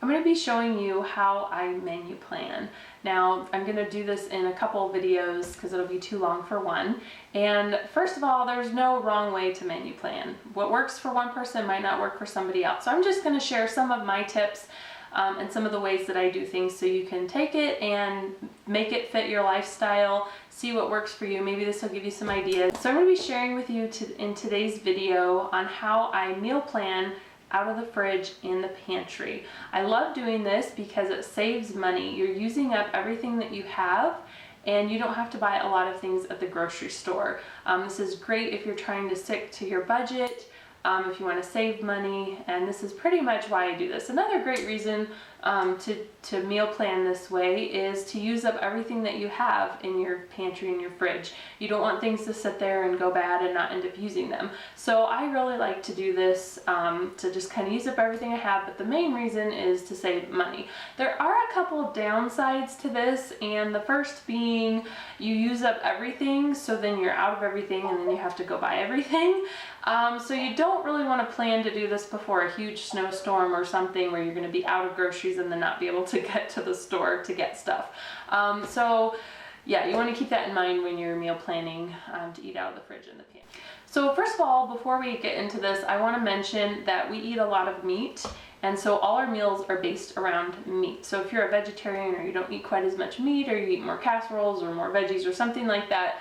I'm going to be showing you how I menu plan. Now, I'm going to do this in a couple of videos because it'll be too long for one. And first of all, there's no wrong way to menu plan. What works for one person might not work for somebody else. So I'm just going to share some of my tips and some of the ways that I do things so you can take it and make it fit your lifestyle, see what works for you. Maybe this will give you some ideas. So I'm going to be sharing with you in today's video on how I meal plan out of the fridge in the pantry. I love doing this because it saves money. You're using up everything that you have and you don't have to buy a lot of things at the grocery store. This is great if you're trying to stick to your budget, if you want to save money, and this is pretty much why I do this. Another great reason to meal plan this way is to use up everything that you have in your pantry and your fridge. You don't want things to sit there and go bad and not end up using them. So I really like to do this to just kind of use up everything I have, but the main reason is to save money. There are a couple of downsides to this, and the first being you use up everything, so then you're out of everything and then you have to go buy everything. So you don't really want to plan to do this before a huge snowstorm or something where you're going to be out of groceries and then not be able to get to the store to get stuff. So yeah, you want to keep that in mind when you're meal planning to eat out of the fridge and the pantry. So first of all, before we get into this, I want to mention that we eat a lot of meat, and so all our meals are based around meat. So if you're a vegetarian or you don't eat quite as much meat, or you eat more casseroles or more veggies or something like that,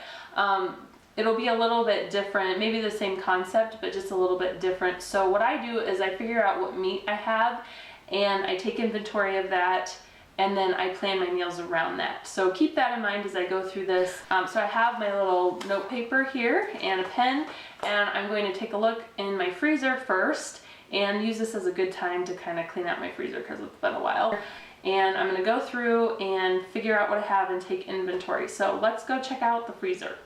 it'll be a little bit different, maybe the same concept, but just a little bit different. So what I do is I figure out what meat I have and I take inventory of that, and then I plan my meals around that. So keep that in mind as I go through this. So I have my little note paper here and a pen, and I'm going to take a look in my freezer first and use this as a good time to kind of clean out my freezer because it's been a while. And I'm going to go through and figure out what I have and take inventory. So let's go check out the freezer.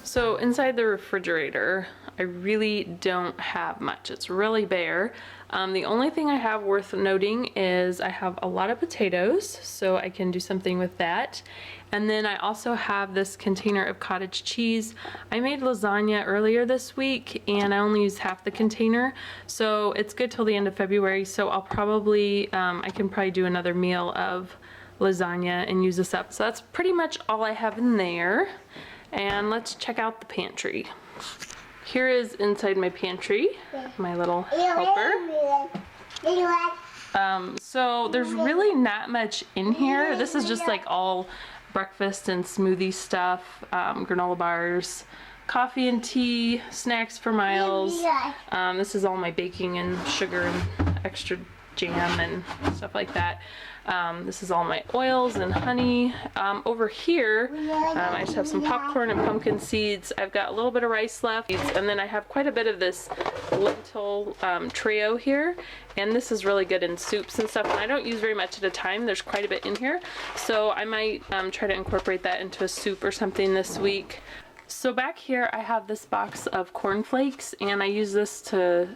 So inside the refrigerator, I really don't have much. It's really bare. The only thing I have worth noting is I have a lot of potatoes, so I can do something with that. And then I also have this container of cottage cheese. I made lasagna earlier this week and I only used half the container, so it's good till the end of February. So I'll probably, I can probably do another meal of lasagna and use this up. So that's pretty much all I have in there. And let's check out the pantry. Here is inside my pantry, my little helper. So there's really not much in here. This is just like all breakfast and smoothie stuff, granola bars, coffee and tea, snacks for Miles. This is all my baking and sugar and extra jam and stuff like that. This is all my oils and honey. Over here, I just have some popcorn and pumpkin seeds. I've got a little bit of rice left, and then I have quite a bit of this lentil trio here, and this is really good in soups and stuff, and I don't use very much at a time. There's quite a bit in here, so I might try to incorporate that into a soup or something this week. So back here I have this box of cornflakes, and I use this to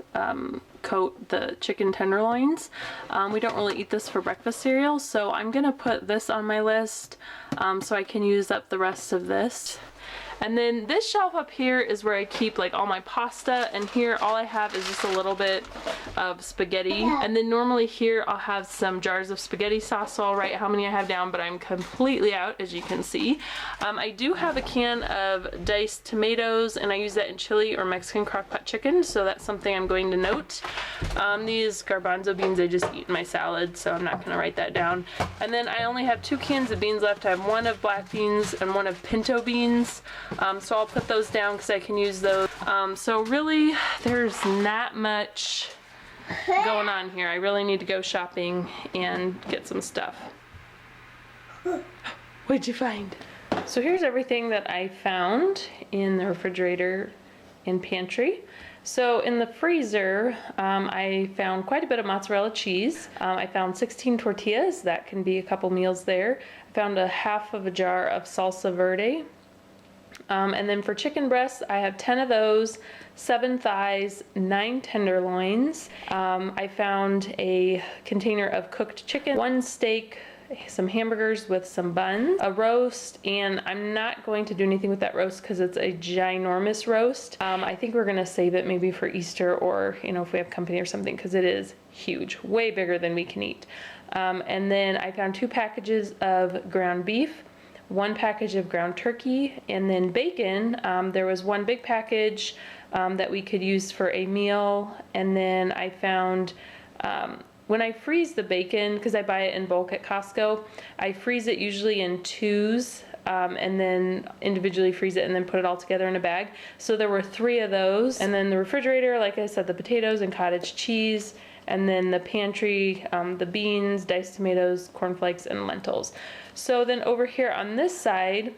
coat the chicken tenderloins. We don't really eat this for breakfast cereal, so I'm gonna put this on my list so I can use up the rest of this. And then this shelf up here is where I keep like all my pasta, and here all I have is just a little bit of spaghetti. And then normally here I'll have some jars of spaghetti sauce, so I'll write how many I have down, but I'm completely out, as you can see. I do have a can of diced tomatoes, and I use that in chili or Mexican crock-pot chicken, so that's something I'm going to note. These garbanzo beans I just eat in my salad, so I'm not going to write that down. And then I only have 2 cans of beans left. I have one of black beans and one of pinto beans. So I'll put those down because I can use those. So really, there's not much going on here. I really need to go shopping and get some stuff. What'd you find? So here's everything that I found in the refrigerator and pantry. So in the freezer, I found quite a bit of mozzarella cheese. I found 16 tortillas. That can be a couple meals there. I found a half of a jar of salsa verde. And then for chicken breasts, I have 10 of those, 7 thighs, 9 tenderloins. I found a container of cooked chicken, 1 steak, some hamburgers with some buns, a roast, and I'm not going to do anything with that roast because it's a ginormous roast. I think we're gonna save it maybe for Easter, or if we have company or something, because it is huge, way bigger than we can eat. And then I found 2 packages of ground beef, 1 package of ground turkey, and then bacon. There was 1 big package that we could use for a meal, and then I found when I freeze the bacon, because I buy it in bulk at Costco, I freeze it usually in 2s, and then individually freeze it and then put it all together in a bag. So there were 3 of those. And then the refrigerator, like I said, the potatoes and cottage cheese, and then the pantry, the beans, diced tomatoes, cornflakes, and lentils. So then over here on this side,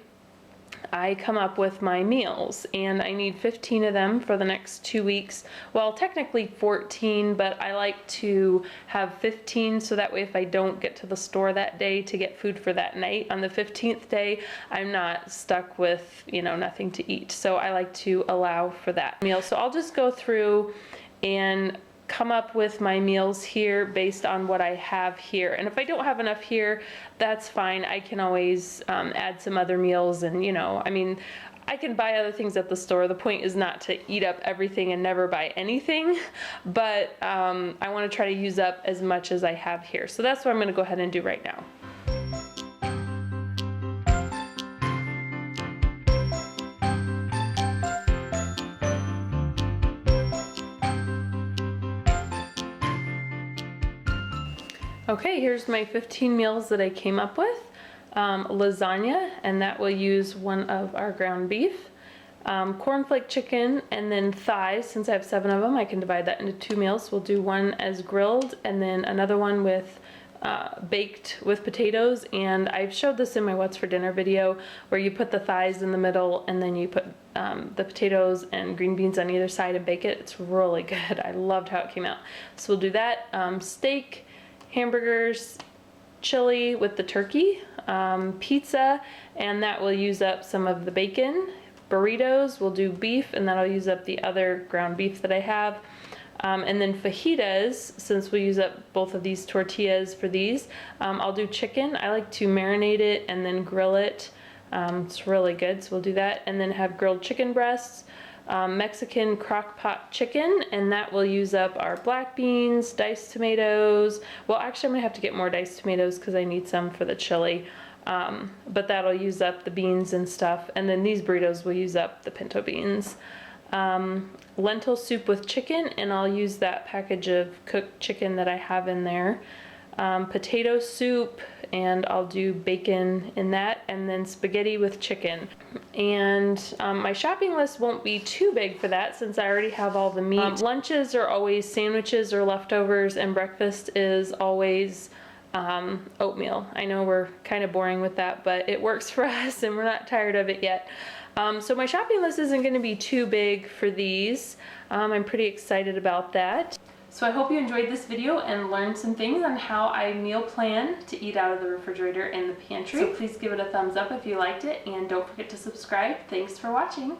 I come up with my meals, and I need 15 of them for the next 2 weeks. Well, technically 14, but I like to have 15 so that way if I don't get to the store that day to get food for that night, on the 15th day, I'm not stuck with, nothing to eat. So I like to allow for that meal. So I'll just go through and come up with my meals here based on what I have here. And if I don't have enough here, that's fine. I can always add some other meals, and I can buy other things at the store. The point is not to eat up everything and never buy anything, but I want to try to use up as much as I have here. So that's what I'm going to go ahead and do right now. Okay, here's my 15 meals that I came up with. Lasagna, and that will use 1 of our ground beef. Cornflake chicken, and then thighs. Since I have 7 of them, I can divide that into 2 meals. We'll do 1 as grilled, and then another one with baked with potatoes. And I've showed this in my What's for Dinner video, where you put the thighs in the middle, and then you put the potatoes and green beans on either side and bake it. It's really good. I loved how it came out. So we'll do that. Steak, hamburgers, chili with the turkey, pizza, and that will use up some of the bacon. Burritos, we'll do beef, and that'll use up the other ground beef that I have. And then fajitas, since we use up both of these tortillas for these, I'll do chicken. I like to marinate it and then grill it. It's really good, so we'll do that. And then have grilled chicken breasts, Mexican crock pot chicken, and that will use up our black beans, diced tomatoes. Well, actually I'm gonna have to get more diced tomatoes because I need some for the chili, but that'll use up the beans and stuff. And then these burritos will use up the pinto beans. Lentil soup with chicken, and I'll use that package of cooked chicken that I have in there. Potato soup, and I'll do bacon in that, and then spaghetti with chicken. And my shopping list won't be too big for that since I already have all the meat. Lunches are always sandwiches or leftovers, and breakfast is always oatmeal. I know we're kind of boring with that, but it works for us and we're not tired of it yet. So my shopping list isn't going to be too big for these. I'm pretty excited about that. So I hope you enjoyed this video and learned some things on how I meal plan to eat out of the refrigerator and the pantry. So please give it a thumbs up if you liked it, and don't forget to subscribe. Thanks for watching.